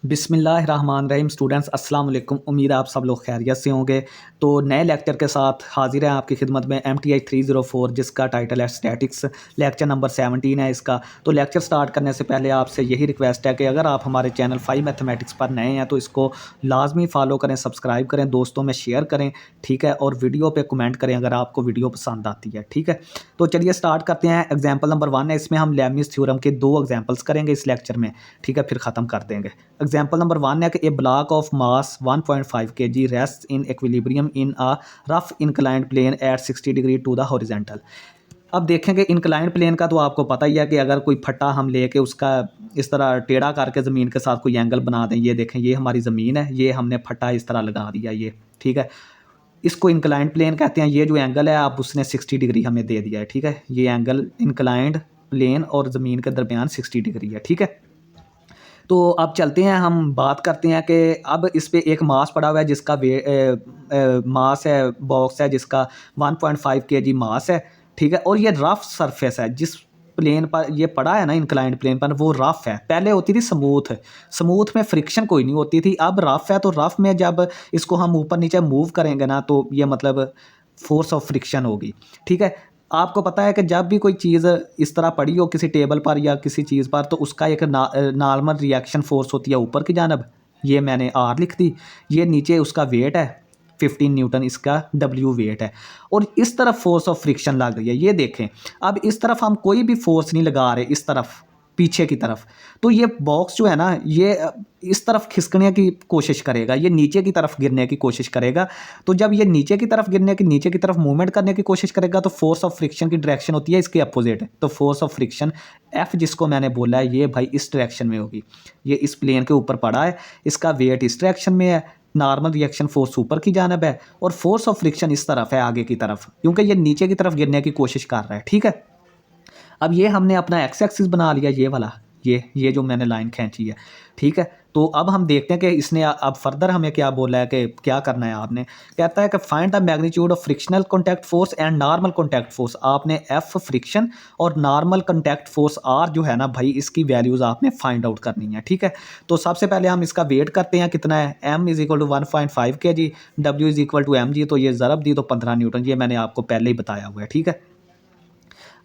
बिस्मिल्लाहिर्रहमानिर्रहीम। स्टूडेंट्स अस्सलाम वालेकुम। उम्मीद है आप सब लोग खैरियत से होंगे। तो नए लेक्चर के साथ हाजिर है आपकी खिदमत में MTI 304, जिसका टाइटल है स्टैटिक्स। लेक्चर नंबर 17 है इसका। तो लेक्चर स्टार्ट करने से पहले आपसे यही रिक्वेस्ट है कि अगर आप हमारे चैनल 5 मैथमेटिक्स पर नए हैं तो इसको लाजमी फॉलो करें, सब्सक्राइब करें, दोस्तों में शेयर करें, ठीक है। और वीडियो पे कमेंट करें अगर आपको वीडियो पसंद आती है, ठीक है। तो चलिए स्टार्ट करते हैं। एग्जाम्पल नंबर 1 है, इसमें हम लेबनिज़ थ्योरम के 2 एग्जाम्पल्स करेंगे इस लेक्चर में, ठीक है, फिर ख़त्म कर देंगे। एग्जाम्पल नंबर 1 है कि a block of mass 1.5 kg rest in equilibrium in a rough inclined plane at 60 degree to the horizontal. अब देखेंगे इंक्लाइंड प्लेन का तो आपको पता ही है कि अगर कोई फट्टा हम लेके उसका इस तरह टेढ़ा करके ज़मीन के साथ कोई एंगल बना दें, ये देखें ये हमारी ज़मीन है, ये हमने फट्टा इस तरह लगा दिया, ये ठीक है, इसको इंक्लाइंड प्लेन कहते हैं। ये जो एंगल है आप उसने 60 डिग्री हमें दे दिया है, ठीक है। ये एंगल इंक्लाइंड प्लेन और ज़मीन के दरमियान 60 डिग्री है, ठीक है। तो अब चलते हैं, हम बात करते हैं कि अब इस पे एक मास पड़ा हुआ है जिसका मास है, बॉक्स है जिसका 1.5 kg मास है, ठीक है। और ये रफ सरफेस है, जिस प्लेन पर ये पड़ा है ना इंक्लाइंड प्लेन पर, वो रफ है। पहले होती थी स्मूथ, स्मूथ में फ्रिक्शन कोई नहीं होती थी, अब रफ है। तो रफ में जब इसको हम ऊपर नीचे मूव करेंगे ना तो ये मतलब फोर्स ऑफ फ्रिक्शन होगी, ठीक है। आपको पता है कि जब भी कोई चीज़ इस तरह पड़ी हो किसी टेबल पर या किसी चीज़ पर, तो उसका एक नॉर्मल रिएक्शन फोर्स होती है ऊपर की जानब, ये मैंने आर लिख दी। ये नीचे उसका वेट है 15 न्यूटन, इसका डब्ल्यू वेट है। और इस तरफ फोर्स ऑफ फ्रिक्शन लग रही है, ये देखें। अब इस तरफ हम कोई भी फोर्स नहीं लगा रहे, इस तरफ पीछे की तरफ, तो ये बॉक्स जो है ना ये इस तरफ खिसकने की कोशिश करेगा, ये नीचे की तरफ गिरने की कोशिश करेगा। तो जब ये नीचे की तरफ नीचे की तरफ मूवमेंट करने की कोशिश करेगा तो फोर्स ऑफ फ्रिक्शन की डायरेक्शन होती है इसके अपोजिट। तो फोर्स ऑफ फ्रिक्शन एफ जिसको मैंने बोला है, ये भाई इस डायरेक्शन में होगी। ये इस प्लेन के ऊपर पड़ा है, इसका वेट इस डायरेक्शन में है, नॉर्मल रिएक्शन फोर्स ऊपर की जानब है, और फोर्स ऑफ फ्रिक्शन इस तरफ है आगे की तरफ, क्योंकि ये नीचे की तरफ गिरने की कोशिश कर रहा है, ठीक है। अब ये हमने अपना एक्स एक्सिस बना लिया, ये वाला, ये जो मैंने लाइन खींची है, ठीक है। तो अब हम देखते हैं कि इसने अब फर्दर हमें क्या बोला है कि क्या करना है आपने। कहता है कि find the magnitude of frictional contact force and normal contact force. आपने एफ फ्रिक्शन और नॉर्मल कॉन्टैक्ट फोर्स आर जो है ना भाई, इसकी वैल्यूज़ आपने फाइंड आउट करनी है, ठीक है। तो सबसे पहले हम इसका वेट करते हैं, कितना है, m is equal to 1.5 kg, w is equal to mg। तो ये ज़रब दी तो 15 न्यूटन, ये मैंने आपको पहले ही बताया हुआ है, ठीक है।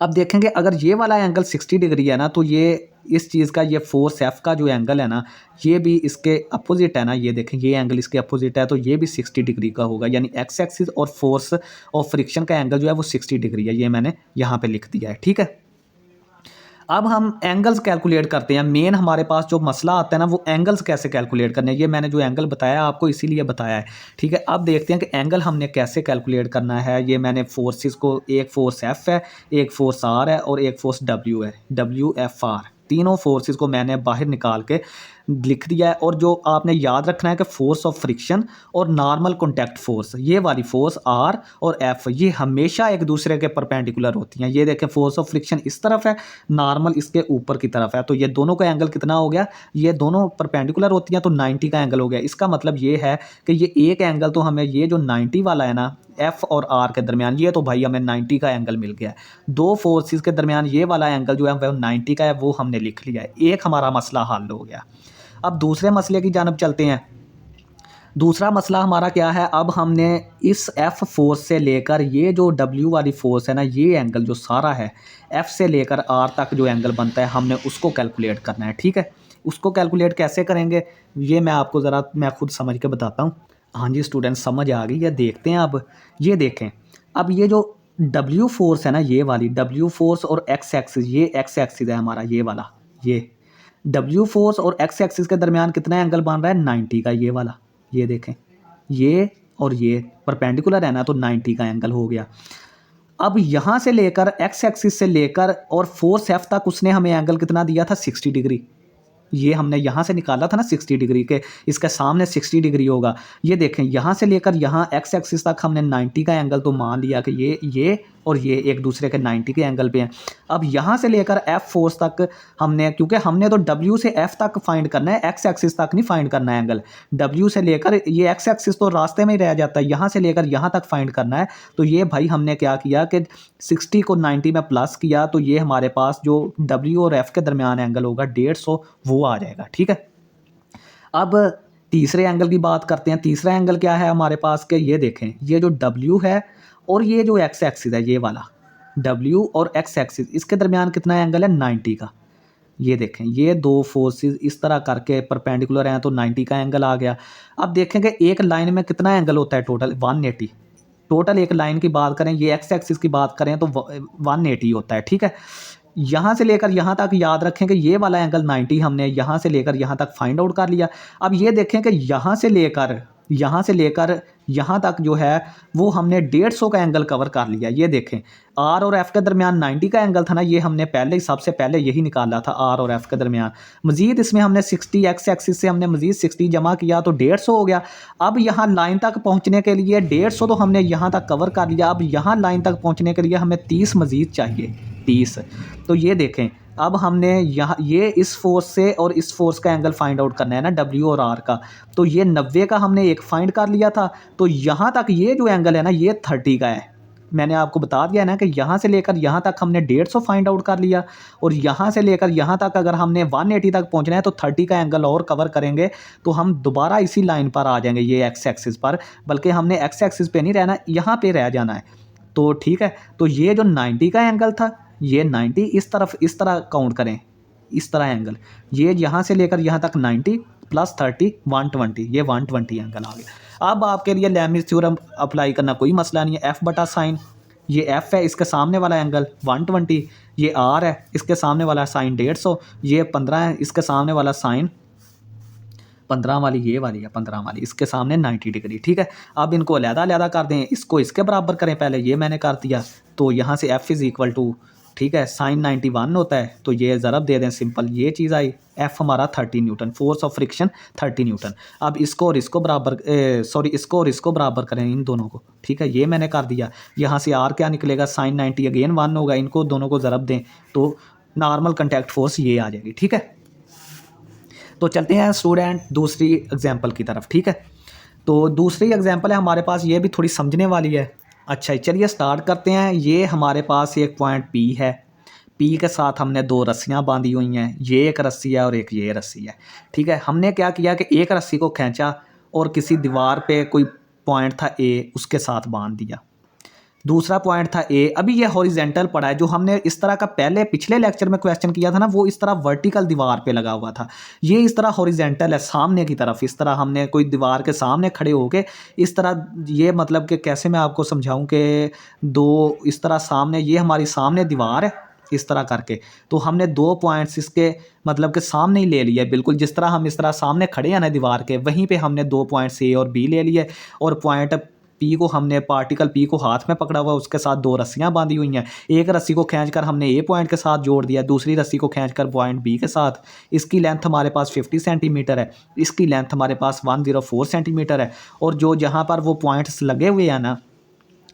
अब देखेंगे अगर ये वाला एंगल 60 डिग्री है ना, तो ये इस चीज़ का, ये फोर्स एफ का जो एंगल है ना, ये भी इसके अपोजिट है ना, ये देखें ये एंगल इसके अपोजिट है, तो ये भी 60 डिग्री का होगा। यानी एक्स एक्सिस और फोर्स ऑफ फ्रिक्शन का एंगल जो है वो 60 डिग्री है, ये मैंने यहाँ पे लिख दिया है, ठीक है। अब हम एंगल्स कैलकुलेट करते हैं। मेन हमारे पास जो मसला आता है ना, वो एंगल्स कैसे कैलकुलेट करने हैं। ये मैंने जो एंगल बताया आपको इसीलिए बताया है, ठीक है। अब देखते हैं कि एंगल हमने कैसे कैलकुलेट करना है। ये मैंने फोर्सेस को, एक फोर्स एफ है, एक फोर्स आर है और एक फोर्स डब्ल्यू है, डब्ल्यू एफ आर, तीनों फोर्सेस को मैंने बाहर निकाल के लिख दिया है। और जो आपने याद रखना है कि फोर्स ऑफ फ्रिक्शन और नॉर्मल कॉन्टैक्ट फोर्स, ये वाली फोर्स आर और एफ, ये हमेशा एक दूसरे के परपेंडिकुलर होती हैं। ये देखें फोर्स ऑफ फ्रिक्शन इस तरफ है, नॉर्मल इसके ऊपर की तरफ है, तो ये दोनों का एंगल कितना हो गया, ये दोनों परपेंडिकुलर होती हैं तो 90 का एंगल हो गया। इसका मतलब ये है कि ये एक एंगल तो हमें, ये जो 90 वाला है ना एफ और आर के दरमियान, ये तो भाई हमें 90 का एंगल मिल गया है। दो फोर्सेस के दरमियान ये वाला एंगल जो है वो 90 का है, वो हमने लिख लिया है। एक हमारा मसला हल हो गया। अब दूसरे मसले की जानब चलते हैं। दूसरा मसला हमारा क्या है, अब हमने इस एफ फोर्स से लेकर ये जो डब्ल्यू वाली फोर्स है ना, ये एंगल जो सारा है एफ से लेकर आर तक जो एंगल बनता है, हमने उसको कैलकुलेट करना है, ठीक है। उसको कैलकुलेट कैसे करेंगे, ये मैं आपको ज़रा मैं खुद समझ के बताता हूँ। हाँ जी स्टूडेंट, समझ आ गई है। देखते हैं अब, ये देखें। अब ये जो डब्ल्यू फोर्स है ना, ये वाली डब्ल्यू फोर्स और एक्स एक्सिस, ये एक्स एक्सिस है हमारा, ये वाला, ये डब्ल्यू फोर्स और एक्स एक्सिस के दरमियान कितना एंगल बन रहा है, 90 का, ये वाला, ये देखें, ये और ये परपेंडिकुलर है ना, तो 90 का एंगल हो गया। अब यहाँ से लेकर एक्स एक्सिस से लेकर और फोर्स एफ तक उसने हमें एंगल कितना दिया था, 60 डिग्री। ये हमने यहाँ से निकाला था ना 60 डिग्री के, इसके सामने 60 डिग्री होगा। ये देखें यहाँ से लेकर यहाँ एक्स एक्सिस तक हमने 90 का एंगल तो मान लिया कि ये और ये एक दूसरे के 90 के एंगल पे हैं। अब यहाँ से लेकर एफ फोर्स तक हमने, क्योंकि हमने तो डब्ल्यू से एफ तक फाइंड करना है, एक्स एक्सिस तक नहीं फाइंड करना है एंगल। डब्ल्यू से लेकर ये एक्स एक्सिस तो रास्ते में ही रह जाता है, यहाँ से लेकर यहाँ तक फाइंड करना है। तो ये भाई हमने क्या किया कि 60 को 90 में प्लस किया, तो ये हमारे पास जो डब्ल्यू और एफ के दरमियान एंगल होगा 150, वो आ जाएगा, ठीक है। अब तीसरे एंगल की बात करते हैं। तीसरा एंगल क्या है हमारे पास के, ये देखें, ये जो W है और ये जो एक्स एक्सिस है, ये वाला W और एक्स एक्सिस, इसके दरमियान कितना एंगल है, 90 का। ये देखें, ये दो फोर्सेस इस तरह करके परपेंडिकुलर हैं तो 90 का एंगल आ गया। अब देखेंगे एक लाइन में कितना एंगल होता है टोटल, 180। टोटल एक लाइन की बात करें, ये एक्स एक्सिस की बात करें तो 180 होता है, ठीक है। यहाँ से लेकर यहाँ तक याद रखें कि ये वाला एंगल 90 हमने यहाँ से लेकर यहाँ तक फाइंड आउट कर लिया। अब ये देखें कि यहाँ से लेकर यहाँ तक जो है वो हमने 150 का एंगल कवर कर लिया। ये देखें, आर और एफ के दरमियान 90 का एंगल था ना, ये हमने पहले ही सबसे पहले यही निकाला था, आर और एफ के दरमियान। मजीद इसमें हमने 60 एक्स एक्सिस से हमने मजीद 60 जमा किया तो 150 हो गया। अब यहाँ लाइन तक पहुँचने के लिए 150 तो हमने यहाँ तक कवर कर लिया। अब यहाँ लाइन तक पहुँचने के लिए हमें 30 मजीद चाहिए, 30। तो ये देखें, अब हमने यहाँ ये इस फोर्स से और इस फोर्स का एंगल फाइंड आउट करना है ना, W और R का। तो ये 90 का हमने एक फाइंड कर लिया था। तो यहाँ तक ये जो एंगल है ना, ये 30 का है। मैंने आपको बता दिया ना कि यहाँ से लेकर यहाँ तक हमने 150 फाइंड आउट कर लिया, और यहाँ से लेकर यहाँ तक अगर हमने 180 तक पहुँचना है तो 30 का एंगल और कवर करेंगे तो हम दोबारा इसी लाइन पर आ जाएंगे, ये एक्स एक्सिस पर। बल्कि हमने एक्स एक्सिस पे नहीं रहना, यहाँ पे रह जाना है। तो ठीक है, तो ये जो 90 का एंगल था, ये 90 इस तरफ इस तरह काउंट करें, इस तरह एंगल, ये यहाँ से लेकर यहाँ तक 90 प्लस 30 120, ये 120 एंगल आ गया। अब आपके लिए लेब्निज़ थ्योरम अप्लाई करना कोई मसला नहीं है। एफ बटा साइन, ये एफ है, इसके सामने वाला एंगल 120, ये आर है, इसके सामने वाला साइन 150, ये 15 है, इसके सामने वाला साइन 15 वाली, ये वाली है 15 वाली, इसके सामने 90 डिग्री, ठीक है। अब इनको अलग-अलग कर दें, इसको इसके बराबर करें, पहले ये मैंने कर दिया। तो यहाँ से एफ इज़ इक्वल टू, ठीक है, साइन 91 होता है, तो ये ज़रब दे दें, सिंपल ये चीज़ आई। एफ हमारा 30 Newton, force of friction 30 Newton. अब इसको और इसको बराबर इसको और इसको बराबर करें, इन दोनों को, ठीक है, ये मैंने कर दिया। यहाँ से आर क्या निकलेगा, साइन 90 अगेन 1 होगा, इनको दोनों को ज़रब दें तो नॉर्मल कॉन्टैक्ट फोर्स ये आ जाएगी, ठीक है। तो चलते हैं स्टूडेंट दूसरी एग्जाम्पल की तरफ, ठीक है। तो दूसरी एग्जाम्पल है हमारे पास, ये भी थोड़ी समझने वाली है। अच्छा चलिए स्टार्ट करते हैं। ये हमारे पास एक पॉइंट P है, P के साथ हमने दो रस्सियाँ बांधी हुई हैं, ये एक रस्सी है और एक ये रस्सी है, ठीक है। हमने क्या किया कि एक रस्सी को खींचा और किसी दीवार पे कोई पॉइंट था A, उसके साथ बांध दिया। दूसरा पॉइंट था A, अभी ये हॉरिजेंटल पड़ा है। जो हमने इस तरह का पहले पिछले लेक्चर में क्वेश्चन किया था ना, वो इस तरह वर्टिकल दीवार पे लगा हुआ था, ये इस तरह हॉरिजेंटल है सामने की तरफ। इस तरह हमने कोई दीवार के सामने खड़े होके इस तरह, ये मतलब कि कैसे मैं आपको समझाऊं कि दो इस तरह सामने, ये हमारी सामने दीवार है इस तरह करके, तो हमने दो पॉइंट्स इसके मतलब के सामने ही ले लिया, बिल्कुल जिस तरह हम इस तरह सामने खड़े हैं ना दीवार के, वहीं पे हमने दो पॉइंट्स A और B ले लिए, और पॉइंट P को हमने, पार्टिकल P को हाथ में पकड़ा हुआ, उसके साथ दो रस्सियां बांधी हुई हैं। एक रस्सी को खींचकर हमने A पॉइंट के साथ जोड़ दिया, दूसरी रस्सी को खींचकर पॉइंट B के साथ। इसकी लेंथ हमारे पास 50 सेंटीमीटर है, इसकी लेंथ हमारे पास 104 सेंटीमीटर है। और जो जहाँ पर वो पॉइंट्स लगे हुए हैं ना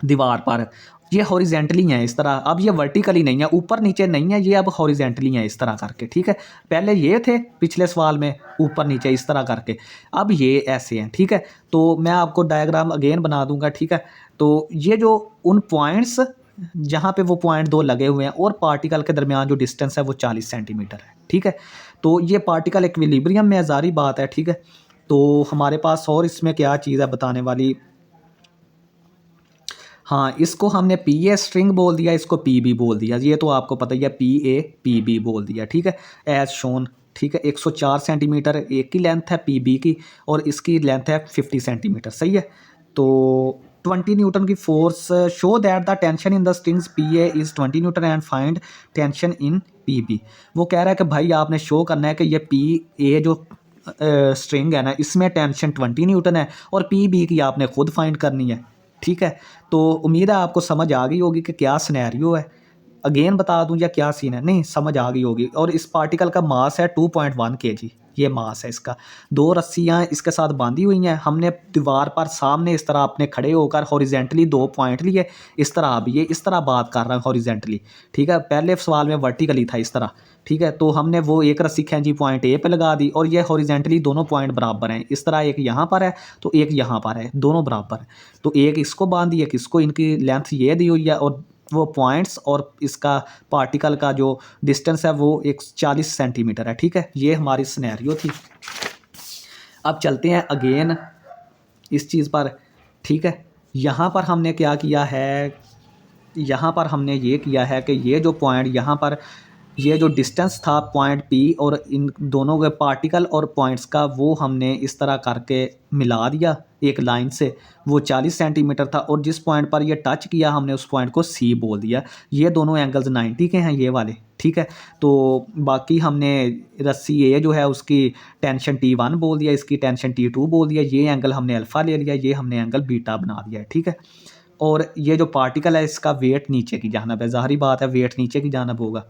दीवार पर, ये हॉरिजेंटली हैं इस तरह। अब ये वर्टिकली नहीं है, ऊपर नीचे नहीं है, ये अब हॉरिजेंटली हैं इस तरह करके, ठीक है। पहले ये थे पिछले सवाल में ऊपर नीचे इस तरह करके, अब ये ऐसे हैं, ठीक है। तो मैं आपको डायग्राम अगेन बना दूंगा, ठीक है। तो ये जो उन पॉइंट्स जहाँ पे वो पॉइंट दो लगे हुए हैं और पार्टिकल के दरमियान जो डिस्टेंस है वो 40 सेंटीमीटर है, ठीक है। तो ये पार्टिकल इक्विलिब्रियम में जारी बात है, ठीक है। तो हमारे पास और इसमें क्या चीज़ है बताने वाली, हाँ, इसको हमने PA स्ट्रिंग बोल दिया, इसको PB बोल दिया, ये तो आपको पता ही है, PA PB बोल दिया, ठीक है, एज शोन, ठीक है। 104 सेंटीमीटर एक की लेंथ है PB की, और इसकी लेंथ है 50 सेंटीमीटर, सही है। तो 20 न्यूटन की force, show that the tension in the strings PA is 20 Newton and find tension in PB। वो कह रहा है कि भाई आपने शो करना है कि ये PA जो स्ट्रिंग है ना, इसमें टेंशन 20 न्यूटन है, और PB की आपने खुद फाइंड करनी है, ठीक है। तो उम्मीद है आपको समझ आ गई होगी कि क्या सिनेरियो है। अगेन बता दूं या क्या सीन है, नहीं समझ आ गई होगी। और इस पार्टिकल का मास है 2.1 kg, ये मास है इसका। दो रस्सियाँ इसके साथ बांधी हुई हैं, हमने दीवार पर सामने इस तरह अपने खड़े होकर हॉरिजेंटली दो पॉइंट लिए, इस तरह। अब ये इस तरह बात कर रहा है हॉरिजेंटली, ठीक है। पहले सवाल में वर्टिकली था इस तरह, ठीक है। तो हमने वो एक रस्सी खींची पॉइंट A पे लगा दी, और ये हॉरिजेंटली दोनों पॉइंट बराबर हैं इस तरह, एक यहाँ पर है तो एक यहाँ पर है, दोनों बराबर हैं। तो एक इसको बांध दी, एक इसको, इनकी लेंथ ये दी हुई है, और वो पॉइंट्स और इसका पार्टिकल का जो डिस्टेंस है वो 40 सेंटीमीटर है, ठीक है। ये हमारी सिनेरियो थी। अब चलते हैं अगेन इस चीज़ पर, ठीक है। यहाँ पर हमने क्या किया है, यहाँ पर हमने ये किया है कि ये जो पॉइंट यहाँ पर ये जो डिस्टेंस था पॉइंट पी और इन दोनों के पार्टिकल और पॉइंट्स का, वो हमने इस तरह करके मिला दिया एक लाइन से। वो 40 सेंटीमीटर था और जिस पॉइंट पर ये टच किया हमने उस पॉइंट को सी बोल दिया। ये दोनों एंगल्स 90 के हैं ये वाले, ठीक है। तो बाकी हमने रस्सी ए जो है उसकी टेंशन T1 बोल दिया, इसकी टेंशन T2 बोल दिया। ये एंगल हमने अल्फ़ा ले लिया, ये हमने एंगल बीटा बना दिया है, ठीक है। और ये जो पार्टिकल है इसका वेट नीचे की जानिब है, ज़ाहिर बात है वेट नीचे की जानिब होगा।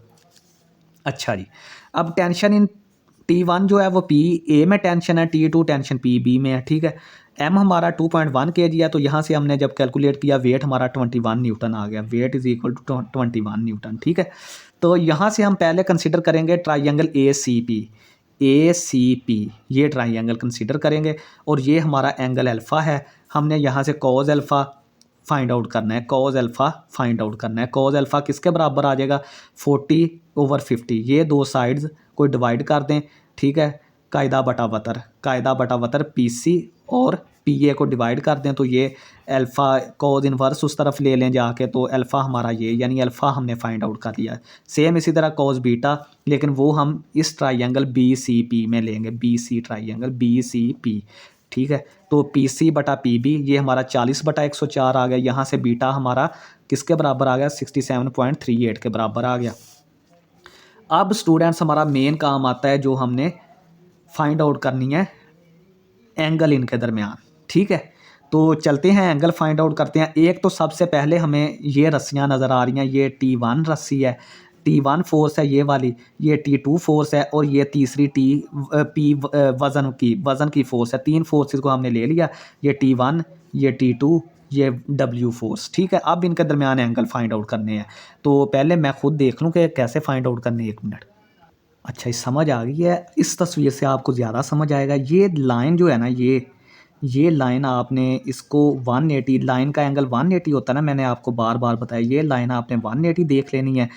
अच्छा जी, अब टेंशन इन T1 जो है वो पी ए में टेंशन है, T2 टेंशन पी बी में है, ठीक है। एम हमारा 2.1 kg है, तो यहाँ से हमने जब कैलकुलेट किया वेट हमारा 21 न्यूटन आ गया। Weight is equal to 21 newton, ठीक है। तो यहाँ से हम पहले कंसिडर करेंगे ट्राइंगल ए सी पी, ये ट्राइंगल कंसिडर करेंगे और ये हमारा एंगल अल्फ़ा है। हमने यहाँ से कॉज अल्फ़ा फाइंड आउट करना है, कॉज अल्फ़ा फाइंड आउट करना है। कॉज अल्फ़ा किसके बराबर आ जाएगा, 40/50। ये दो साइड्स को डिवाइड कर दें, ठीक है। कायदा बटा वतर पी सी और पी ए को डिवाइड कर दें, तो ये अल्फ़ा कॉज इनवर्स उस तरफ ले लें जाके, तो अल्फ़ा हमारा ये, यानी अल्फ़ा हमने फाइंड आउट कर लिया। सेम इसी तरह कॉज बीटा, लेकिन वो हम इस ट्राइंगल बी सी पी में लेंगे, B C triangle B C P, ठीक है। तो पी सी बटा पी बी ये हमारा 40/104 आ गया। यहाँ से बीटा हमारा किसके बराबर आ गया, 67.38 के बराबर आ गया। अब स्टूडेंट्स हमारा मेन काम आता है जो हमने फाइंड आउट करनी है एंगल इनके दरमियान, ठीक है। तो चलते हैं एंगल फाइंड आउट करते हैं। एक तो सबसे पहले हमें ये रस्सियाँ नज़र आ रही हैं, ये T1 रस्सी है, T1 फोर्स है ये वाली, ये T2 फोर्स है और ये तीसरी पी वज़न की फोर्स है। तीन फोर्सेस को हमने ले लिया, ये T1, ये T2, ये W फोर्स, ठीक है। अब इनके दरमियान एंगल फाइंड आउट करने हैं। तो पहले मैं खुद देख लूँ कि कैसे फाइंड आउट करने, 1 मिनट। अच्छा, ये समझ आ गई है, इस तस्वीर से आपको ज़्यादा समझ आएगा। ये लाइन जो है ना, ये लाइन आपने इसको 180, लाइन का एंगल 180 होता है ना, मैंने आपको बार बार बताया। ये लाइन आपने 180 देख लेनी है।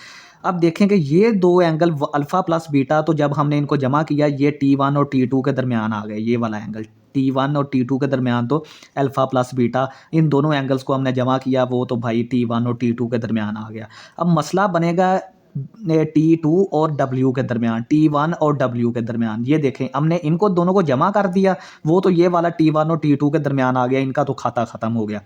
अब देखें कि ये दो एंगल अल्फ़ा प्लस बीटा, तो जब हमने इनको जमा किया ये T1 और T2 के दरमियान आ गए। ये वाला एंगल T1 और T2 के दरमियान, तो अल्फ़ा प्लस बीटा, इन दोनों एंगल्स को हमने जमा किया, वो तो भाई T1 और T2 के दरमियान आ गया। अब मसला बनेगा T2 और W के दरमियान, T1 और W के दरमियान। ये देखें हमने इनको दोनों को जमा कर दिया, वो तो ये वाला T1 और T2 के दरमियान आ गया, इनका तो खाता ख़त्म हो गया।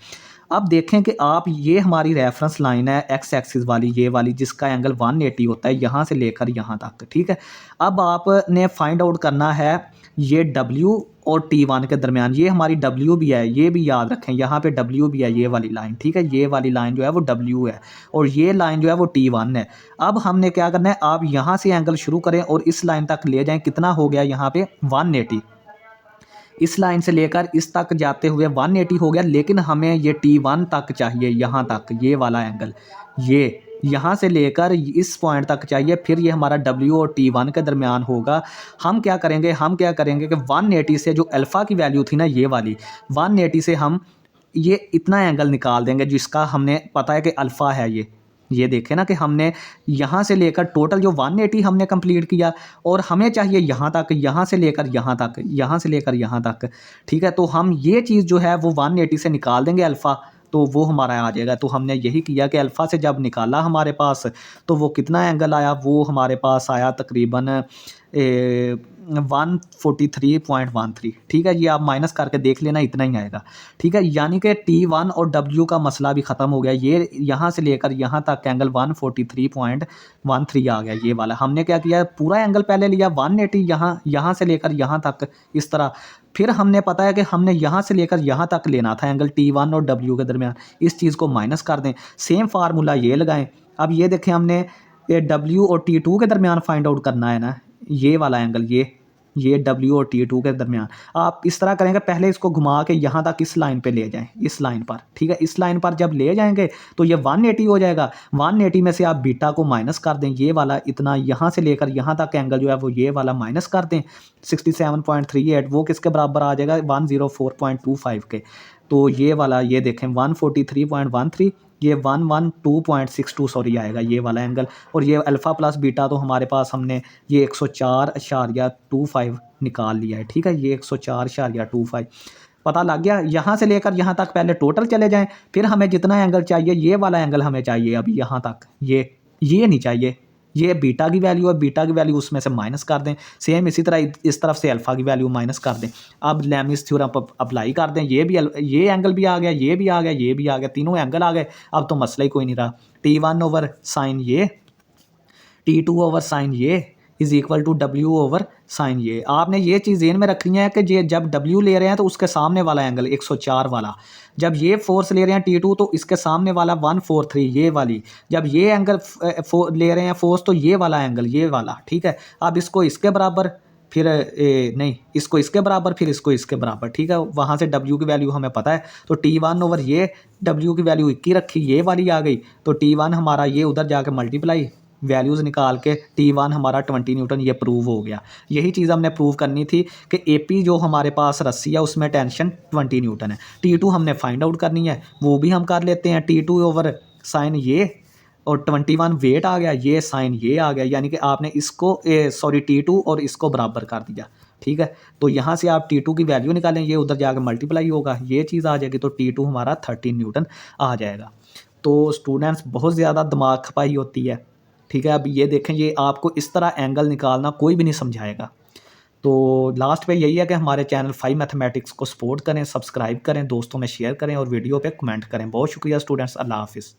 अब देखें कि आप, ये हमारी रेफरेंस लाइन है एक्स एक्सिस वाली, ये वाली, जिसका एंगल 180 होता है यहाँ से लेकर यहाँ तक, ठीक है। अब आपने फाइंड आउट करना है ये W और T1 के दरमियान। ये हमारी W भी है, ये भी याद रखें, यहाँ पे W भी है, ये वाली लाइन, ठीक है। ये वाली लाइन जो है वो W है और ये लाइन जो है वो T1 है। अब हमने क्या करना है, आप यहाँ से एंगल शुरू करें और इस लाइन तक ले जाएं। कितना हो गया यहाँ पे, 180। इस लाइन से लेकर इस तक जाते हुए 180 हो गया, लेकिन हमें ये T1 तक चाहिए, यहाँ तक, ये वाला एंगल, ये यहाँ से लेकर इस पॉइंट तक चाहिए। फिर ये हमारा W और T1 के दरमियान होगा। हम क्या करेंगे कि 180 से जो अल्फ़ा की वैल्यू थी ना, ये वाली 180 से हम ये इतना एंगल निकाल देंगे जिसका हमें पता है कि अल्फ़ा है। ये देखें ना कि हमने यहाँ से लेकर टोटल जो 180 हमने कंप्लीट किया और हमें चाहिए यहाँ तक, यहाँ से लेकर यहाँ तक, यहाँ से लेकर यहाँ तक, ठीक है। तो हम ये चीज़ जो है वो 180 से निकाल देंगे अल्फ़ा, तो वो हमारा आ जाएगा। तो हमने यही किया कि अल्फ़ा से जब निकाला हमारे पास, तो वो कितना एंगल आया, वो हमारे पास आया तकरीबन 143.13, ठीक है। ये आप माइनस करके देख लेना, इतना ही आएगा, ठीक है। यानी कि T1 और W का मसला भी ख़त्म हो गया। ये यहाँ से लेकर यहाँ तक एंगल 143.13 आ गया, ये वाला। हमने क्या किया, पूरा एंगल पहले लिया 180, यहाँ से लेकर यहाँ तक, इस तरह। फिर हमने पता है कि हमने यहाँ से लेकर यहाँ तक लेना था एंगल T1 और W के दरमियान, इस चीज़ को माइनस कर दें। सेम फार्मूला ये लगाएं। अब ये देखें, हमने W और T2 के दरमियान फाइंड आउट करना है ना, ये वाला एंगल, ये W और T2 के दरमियान। आप इस तरह करेंगे, पहले इसको घुमा के यहाँ तक इस लाइन पे ले जाएं, इस लाइन पर, ठीक है। इस लाइन पर जब ले जाएंगे तो ये 180 हो जाएगा। 180 में से आप बीटा को माइनस कर दें, ये वाला इतना, यहाँ से लेकर यहाँ तक एंगल जो है वो ये वाला माइनस कर दें 67.38, वो किसके बराबर आ जाएगा, 104.25 के। तो ये वाला, ये देखें 143.13, ये 112.62 सॉरी आएगा ये वाला एंगल। और ये अल्फ़ा प्लस बीटा तो हमारे पास, हमने ये 104.25 निकाल लिया है, ठीक है। ये 104.25 पता लग गया। यहाँ से लेकर यहाँ तक पहले टोटल चले जाएं, फिर हमें जितना एंगल चाहिए ये वाला एंगल हमें चाहिए अभी यहाँ तक, ये नहीं चाहिए। ये बीटा की वैल्यू है, बीटा की वैल्यू उसमें से माइनस कर दें। सेम इसी तरह इस तरफ से अल्फ़ा की वैल्यू माइनस कर दें। अब लेमिस थ्योरम अप्लाई कर दें। ये एंगल भी आ गया, ये भी आ गया, ये भी आ गया, तीनों एंगल आ गए। अब तो मसला ही कोई नहीं रहा। T1 ओवर साइन ये, T2 ओवर साइन ये is equal to W over sine ये। आपने ये चीज़ ज़हन में रखनी है कि ये जब W ले रहे हैं तो उसके सामने वाला एंगल 104 वाला, जब ये फोर्स ले रहे हैं T2 तो इसके सामने वाला 143 ये वाली, जब ये एंगल ले रहे हैं फोर्स तो ये वाला एंगल ये वाला, ठीक है। अब इसको इसके बराबर, फिर नहीं इसको इसके बराबर, फिर इसको इसके बराबर, ठीक है। वहाँ से W की वैल्यू हमें पता है, तो T1 ओवर ये W की वैल्यू 21 रखी, ये वाली आ गई, तो T1 हमारा ये उधर जाके मल्टीप्लाई वैल्यूज़ निकाल के T1 हमारा 20 न्यूटन ये प्रूव हो गया। यही चीज़ हमने प्रूव करनी थी कि AP जो हमारे पास रस्सी है उसमें टेंशन 20 न्यूटन है। T2 हमने फाइंड आउट करनी है, वो भी हम कर लेते हैं। T2 ओवर साइन ये और 21 वेट आ गया, ये साइन ये आ गया, यानी कि आपने इसको T2 और इसको बराबर कर दिया, ठीक है। तो यहाँ से आप T2 की वैल्यू निकालें, ये उधर जाकर मल्टीप्लाई होगा, ये चीज़ आ जाएगी, तो T2 हमारा 13 न्यूटन आ जाएगा। तो स्टूडेंट्स बहुत ज़्यादा दिमाग खपाई होती है, ठीक है। अब ये देखें, ये आपको इस तरह एंगल निकालना कोई भी नहीं समझाएगा। तो लास्ट पे यही है कि हमारे चैनल 5 मैथमेटिक्स को सपोर्ट करें, सब्सक्राइब करें, दोस्तों में शेयर करें और वीडियो पे कमेंट करें। बहुत शुक्रिया स्टूडेंट्स, अल्लाह हाफिज़।